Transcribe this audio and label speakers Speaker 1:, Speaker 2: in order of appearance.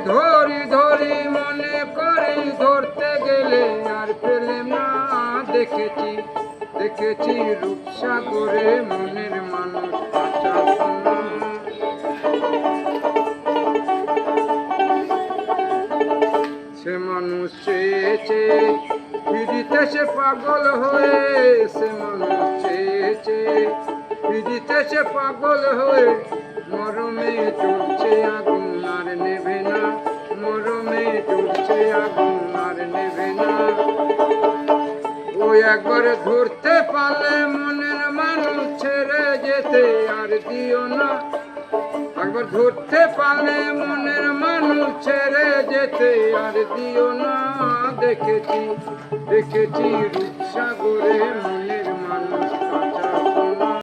Speaker 1: ধরি ধরি মনে করি ধরতে গেলে আর পেলে না। দেখেছি দেখেছি রূপসাগরে মনের মানুষ বাঁচাতো না। সে মানুষ চেয়েছে ফিরিতেছে পাগল হয়ে, সে মানুষ চেয়েছে ফিরিতেছে পাগল হয়ে। মরমে জ্বলছে আগুন আর নেভে না, মরমে জ্বলছে আগুন আর নেভে না। ওই একবার ধরতে পারলে মনের মানুষ ছেড়ে যেতে আর দিও না। একবার ধরতে পারলে মনের মানুষ ছেড়ে যেতে আর দিও না। দেখেছি দেখেছি রূপসাগরে